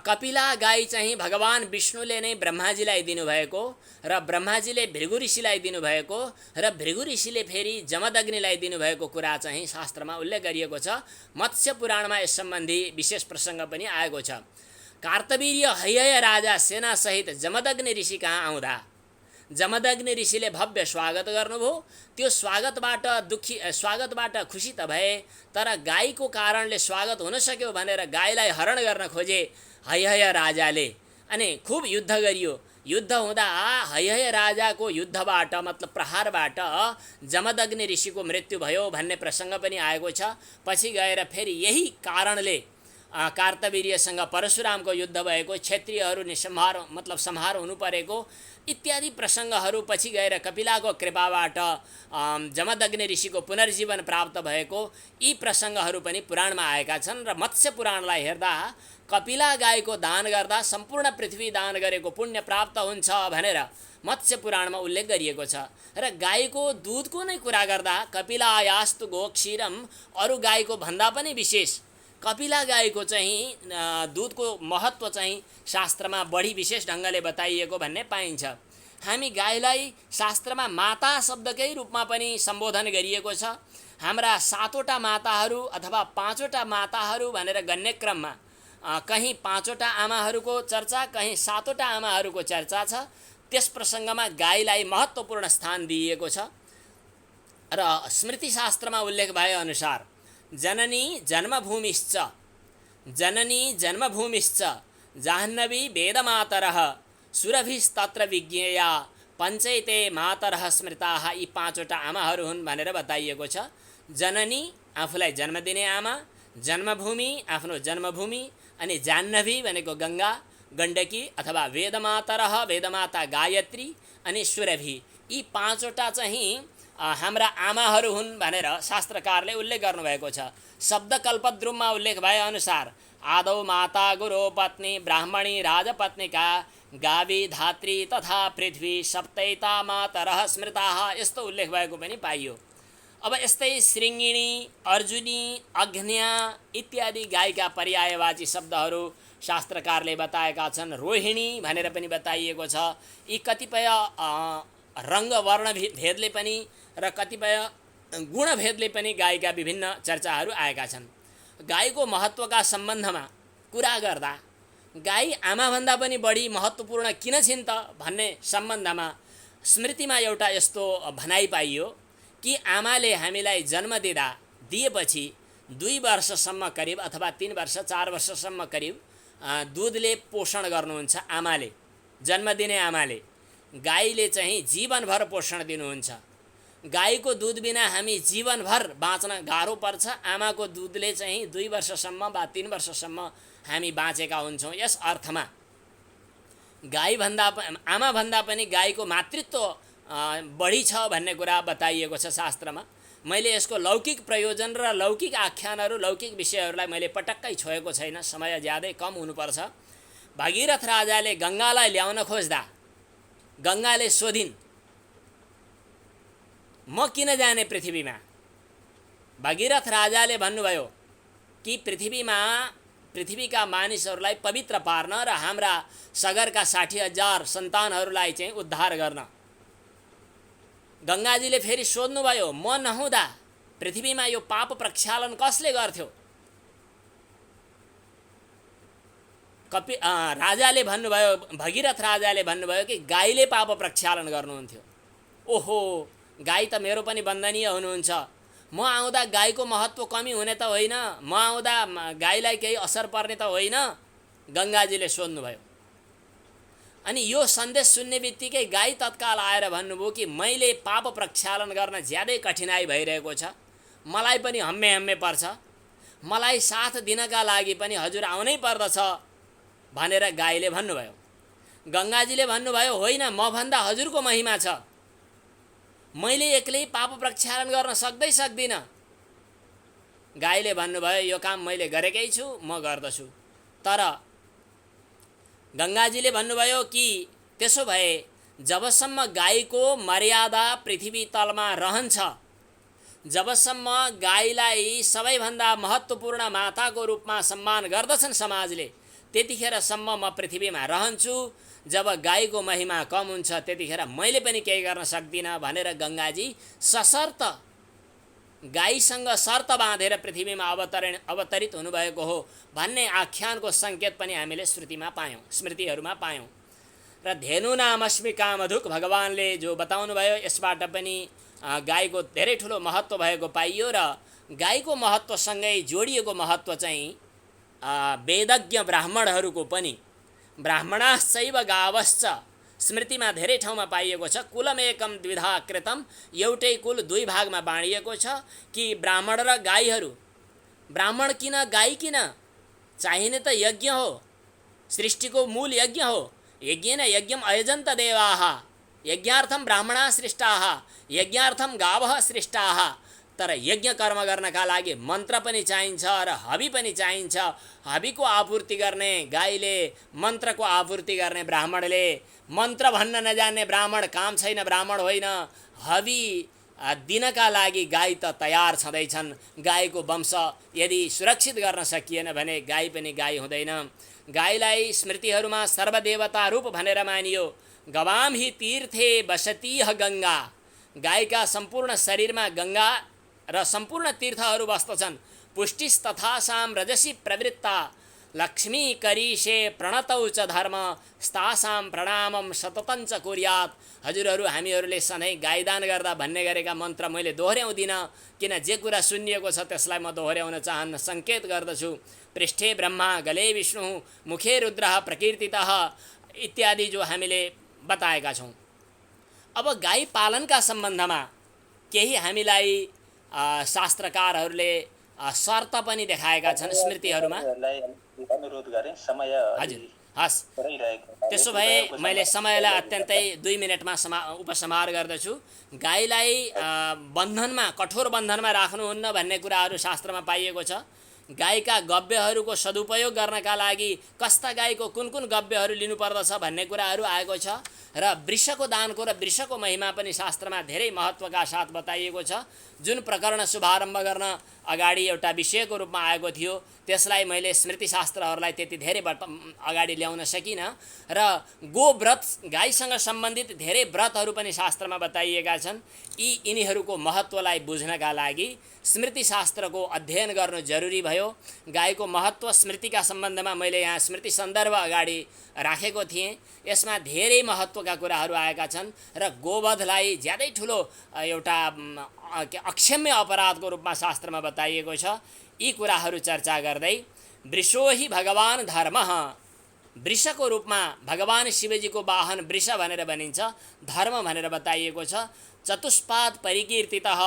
कपिला गाई चाहिँ भगवान विष्णुले नै ब्रह्माजीलाई दिनुभएको र ब्रह्माजीले भृगु ऋषिलाई दिनुभएको र भृगु ऋषिले फेरि जमदग्निलाई दिनुभएको कुरा चाहिँ शास्त्रमा उल्लेख गरिएको छ। मत्स्य पुराणमा यस सम्बन्धी विशेष प्रसङ्ग पनि आएको छ। कार्तवीर्य हैहय राजा सेनासहित जमदग्नि ऋषि कहाँ आउँदा जमदग्नि ऋषिले भव्य स्वागत गर्नुभयो। त्यो स्वागतबाट खुसी त भए, तर गाईको कारणले स्वागत हुन सक्यो भनेर गाईलाई हरण गर्न खोजे हैहय राजाले। अनि खुब युद्ध गरियो। युद्ध हुँदा हैहय राजाको युद्धबाट मतलब प्रहारबाट जमदग्नि ऋषिको मृत्यु भयो भन्ने प्रसङ्ग पनि आएको छ। पछि गएर फेरि यही कारणले कार्तवीर्यसँग परशुरामको युद्ध भएको, क्षत्रियहरू संहार हुनु परेको इत्यादि प्रसङ्गहरू पछि गएर कपिलाको कृपाबाट जमदग्नि ऋषिको पुनर्जीवन प्राप्त भएको यी प्रसङ्गहरू पनि पुराणमा आएका छन्। र मत्स्य पुराणलाई हेर्दा कपिला गाईको दान गर्दा सम्पूर्ण पृथ्वी दान गरेको पुण्य प्राप्त हुन्छ भनेर मत्स्य पुराणमा उल्लेख गरिएको छ। र गाईको दुधको नै कुरा गर्दा कपिलायास्तु गोक्षीरम, अरू गाईको भन्दा पनि विशेष कपिला गाईको चाहिँ दुधको महत्त्व चाहिँ शास्त्रमा बढी विशेष ढङ्गले बताइएको भन्ने पाइन्छ। हामी गाईलाई शास्त्रमा माता शब्दकै रूपमा पनि सम्बोधन गरिएको छ। हाम्रा 7वटा माताहरू अथवा 5वटा माताहरू भनेर गन्ने क्रममा कहीँ 5वटा आमाहरूको चर्चा, कहीँ 7वटा आमाहरूको चर्चा छ। त्यस प्रसङ्गमा गाईलाई महत्त्वपूर्ण स्थान दिइएको छ। र स्मृतिशास्त्रमा उल्लेख भएअनुसार जननी जन्मभूमिश्च जाह्नवी वेदमातरः सुरभिस्तत्र विज्ञेया पञ्चैते मातरः स्मृताः, यी 5वटा आमाहरू हुन् भनेर बताइएको छ। जननी आफूलाई जन्म दिने आमा, जन्मभूमि आफ्नो जन्मभूमि, अनि जाह्नवी भनेको गङ्गा गण्डकी अथवा वेदमातरः वेदमाता गायत्री, अनि सुरभि, यी 5वटा चाहिँ हाम्रा आमाहरू हुन् भनेर शास्त्रकारले उल्लेख गर्नुभएको छ। शब्दकल्पद्रुममा उल्लेख भएअनुसार आदौ माता गुरु पत्नी ब्राह्मणी राजपत्निका गावी धात्री तथा पृथ्वी सप्तैता मातरः स्मृताः, यस्तो उल्लेख भएको पनि पाइयो। अब यस्तै श्रृङ्गिणी, अर्जुनी, अग्न्या इत्यादि गाईका पर्यायवाची शब्दहरू शास्त्रकारले बताएका छन्। रोहिणी भनेर पनि बताइएको छ। यी कतिपय रङ्ग वर्ण भेदले पनि र कतिपय गुणभेदले पनि गाईका विभिन्न चर्चाहरू आएका छन्। गाईको महत्त्वका सम्बन्धमा कुरा गर्दा गाई आमाभन्दा पनि बढी महत्त्वपूर्ण किन छिन् त भन्ने सम्बन्धमा स्मृतिमा एउटा यस्तो भनाइ पाइयो कि आमाले हामीलाई जन्म दिएपछि 2 वर्षसम्म करिब अथवा 3 वर्ष 4 वर्षसम्म करिब दुधले पोषण गर्नुहुन्छ आमाले, जन्म दिने आमाले। गाईले चाहिँ जीवनभर पोषण दिनुहुन्छ। गाईको दुध बिना हामी जीवनभर बाँच्न गाह्रो पर्छ। आमाको दुधले चाहिँ 2 वर्षसम्म वा 3 वर्षसम्म हामी बाँचेका हुन्छौँ। यस अर्थमा आमाभन्दा पनि गाईको मातृत्व बढी छ भन्ने कुरा बताइएको छ शास्त्रमा। मैले यसको लौकिक प्रयोजन र लौकिक आख्यानहरू, लौकिक विषयहरूलाई मैले पटक्कै छोएको छैन, समय ज्यादै कम हुनुपर्छ। भगीरथ राजाले गङ्गालाई ल्याउन खोज्दा गङ्गाले सोधिन्, म किन जाने पृथ्वीमा? भगीरथ राजाले भन्नुभयो कि पृथ्वीका मानिसहरूलाई पवित्र पार्न र हाम्रा सगरका 60,000 सन्तानहरूलाई चाहिँ उद्धार गर्न। गङ्गाजीले फेरि सोध्नुभयो, म नहुँदा पृथ्वीमा यो पाप प्रक्षालन कसले गर्थ्यो? राजाले भन्नुभयो, भगीरथ राजाले भन्नुभयो कि गाईले पाप प्रक्षालन गर्नुहुन्थ्यो। ओहो, गाई त मेरो पनि वन्दनीय हुनुहुन्छ। म आउँदा गाईको महत्त्व कमी हुने त होइन, म आउँदा गाईलाई केही असर पर्ने त होइन? गङ्गाजीले सोध्नुभयो। अनि यो सन्देश सुन्ने बित्तिकै गाई तत्काल आएर भन्नुभयो कि मैले पाप प्रक्षालन गर्न ज्यादै कठिनाइ भइरहेको छ, मलाई पनि हम्मे पर्छ, मलाई साथ दिनका लागि पनि हजुर आउनै पर्दछ भनेर गाईले भन्नुभयो। गङ्गाजीले भन्नुभयो, होइन, म भन्दा हजुरको महिमा छ, मैले एक्लै पाप प्रक्षालन गर्न सक्दिनँ। गाईले भन्नुभयो, यो काम मैले गरेकै छु, म गर्दछु। तर गङ्गाजीले भन्नुभयो कि त्यसो भए जबसम्म गाईको मर्यादा पृथ्वी तलमा रहन्छ, जबसम्म गाईलाई सबैभन्दा महत्त्वपूर्ण माताको रूपमा सम्मान गर्दछन् समाजले, त्यतिखेरसम्म म पृथ्वीमा रहन्छु। जब गाईको महिमा कम हुन्छ त्यतिखेर मैले पनि केही गर्न सक्दिनँ भनेर गङ्गाजी सशर्त गाईसँग शर्त बाँधेर पृथ्वीमा अवतरित हुनुभएको हो भन्ने आख्यानको सङ्केत पनि हामीले स्मृतिहरूमा पायौँ। र धेनु नामस्मि कामधुक भगवानले जो बताउनु भयो यसबाट पनि गाईको धेरै ठुलो महत्त्व भएको पाइयो। र गाईको महत्त्वसँगै जोडिएको महत्त्व चाहिँ वेदज्ञ ब्राह्मणहरूको पनि ब्राह्मणाश्चैव गावश्च स्मृतिमा धेरै ठाउँमा पाइएको छ। कुलम एकम द्विधा कृतम, एउटै कुल दुई भागमा बाँडिएको छ कि ब्राह्मण र गाईहरू। ब्राह्मण किन गाई किन? चाहिने त यज्ञ हो, सृष्टिको मूल यज्ञ हो। यज्ञेन यज्ञम अयजन्त देवाः, यज्ञार्थम ब्राह्मणा सृष्टाः, यज्ञार्थम गावः सृष्टाः। तर यज्ञ कर्म गर्नका लागि मन्त्र पनि चाहिन्छ र हवि पनि चाहिन्छ। हविको आपूर्ति गर्ने गाईले, मन्त्रको आपूर्ति गर्ने ब्राह्मणले। मन्त्र भन्न नजान्ने ब्राह्मण काम छैन, ब्राह्मण होइन। हवि दिनका लागि गाई त तयार छँदैछन्। गाईको वंश यदि सुरक्षित गर्न सकिएन भने गाई पनि गाई हुँदैन। गाईलाई स्मृतिहरूमा सर्वदेवता रूप भनेर मानियो। गवाम हि तीर्थे बसतीह गङ्गा, गाईका सम्पूर्ण शरीरमा गङ्गा र सम्पूर्ण तीर्थहरू बस्दछन्। पुष्टिस्तथासां रजसी प्रवृत्ता, लक्ष्मी करीशे प्रणतौ च धर्म, स्तासां प्रणामं सततं च कुर्यात्। हजुरहरू हामीहरूले सधैँ गाईदान गर्दा भन्ने गरेका मन्त्र मैले दोहोऱ्याउँदिनँ, किन जे कुरा सुनिएको छ त्यसलाई म दोहोऱ्याउन चाहन्न। सङ्केत गर्दछु। पृष्ठे ब्रह्मा, गले विष्णु, मुखे रुद्रः प्रकीर्तितः इत्यादि जो हामीले बताएका छौँ। अब गाई पालनका सम्बन्धमा केही हामीलाई शास्त्रकारहरूले शर्त पनि देखाएका छन् स्मृतिहरूमा। हजुर, हस्, त्यसो भए मैले समयलाई अत्यन्तै 2 मिनटमा उपसंहार गर्दछु। गाईलाई बन्धनमा, कठोर बन्धनमा राख्नुहुन्न भन्ने कुराहरू शास्त्रमा पाइएको छ। गाईका गव्यहरूको सदुपयोग गर्नका लागि कस्ता गाईको कुन कुन गव्यहरू लिनुपर्दछ भन्ने कुराहरू आएको छ। र वृषको दानको र वृषको महिमा पनि शास्त्रमा धेरै महत्त्वका साथ बताइएको छ। जुन प्रकरण शुभारम्भ गर्न अगाडि एउटा विषयको रूपमा आएको थियो त्यसलाई मैले स्मृतिशास्त्रहरूलाई त्यति धेरै अगाडि ल्याउन सकिनँ। र गोव्रत, गाईसँग सम्बन्धित धेरै व्रतहरू पनि शास्त्रमा बताइएका छन्। यिनीहरूको महत्त्वलाई बुझ्नका लागि स्मृतिशास्त्रको अध्ययन गर्नु जरुरी भयो। गाईको महत्त्व स्मृतिका सम्बन्धमा मैले यहाँ स्मृति सन्दर्भ अगाडि राखेको थिएँ। यसमा धेरै महत्त्वका कुराहरू आएका छन् र गोवधलाई ज्यादै ठुलो एउटा अक्षम्य अपराधको रूपमा शास्त्रमा बताइएको छ। यी कुराहरू चर्चा गर्दै वृषो हि भगवान धर्मः, वृषको रूपमा भगवान शिवजीको वाहन वृष भनेर भनिन्छ, धर्म भनेर बताइएको छ। चतुष्पाद परिकीर्तितः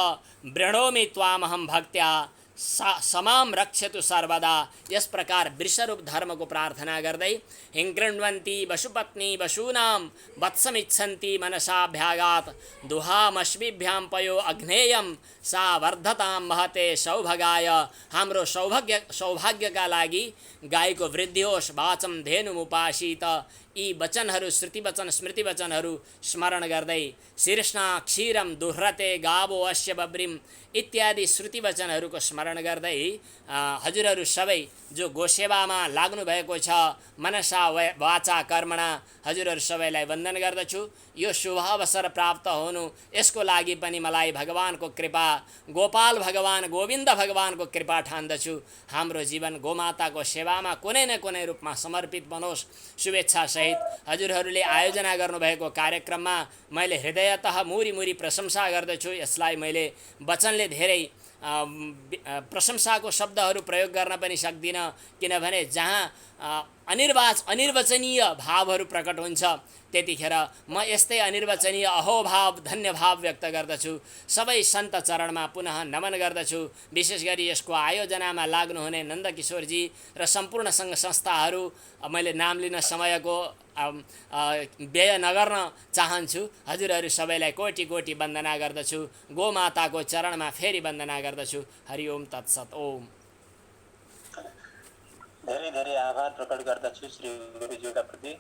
वृणोमि त्वामहं भक्त्या समाम रक्षतु सर्वदा। यस प्रकार वृषरूप धर्मको प्रार्थना गर्दै हिङ्कृण्वन्ति वसुपत्नी वसूनां वत्समिच्छन्ति मनसाभ्यागात्, दुहामश्विभ्यां पयो अग्नेयं सा वर्धतां महते सौभगाय। हाम्रो सौभाग्यका लागि गाईको वृद्धि होस्, वाचम धेनुमुपासीत। यी वचनहरू, श्रुति वचन, स्मृति वचनहरू स्मरण गर्दै शीर्ष्णा क्षीरम दुह्रते गावो अस्य बब्रिम इत्यादि श्रुति वचनहरूको स्मरण गर्दै हजुरहरू सबै जो गोसेवामा लाग्नु भएको छ मनसा वाचा कर्मणा, हजुरहरू सबैलाई वन्दन गर्दछु। यो शुभ अवसर प्राप्त हुनु यसको लागि पनि मलाई भगवानको कृपा, गोपाल भगवान, गोविन्द भगवानको कृपा ठान्दछु। हाम्रो जीवन गोमाताको सेवामा कुनै न कुनै रूपमा समर्पित बनोस्। शुभेच्छा सहित हजुरहरूले आयोजना गर्नुभएको कार्यक्रममा मैले हृदयतः मुरी मुरी प्रशंसा गर्दछु। यसलाई मैले वचनले धेरै प्रशंसाको शब्दहरू प्रयोग गर्न पनि सक्दिनँ, किनभने जहाँ अनिर्वचनीय भावहरू प्रकट हुन्छ त्यतिखेर म यस्तै अनिर्वचनीय अहोभाव, धन्यभाव व्यक्त गर्दछु। सबै सन्त चरणमा पुनः नमन गर्दछु। विशेष गरी यसको आयोजनामा लाग्नुहुने नन्दकिशोरजी र सम्पूर्ण सङ्घ संस्थाहरू, मैले नाम लिन समयको व्यय नगर्न चाहन्छु। हजुरहरू सबैलाई कोटि कोटि वन्दना गर्दछु। गोमाताको चरणमा फेरि वन्दना गर्दछु। हरि ओम तत्सत। ओम। धेरै धेरै आभार प्रकट गर्दछु श्री गुरुज्यूका प्रति।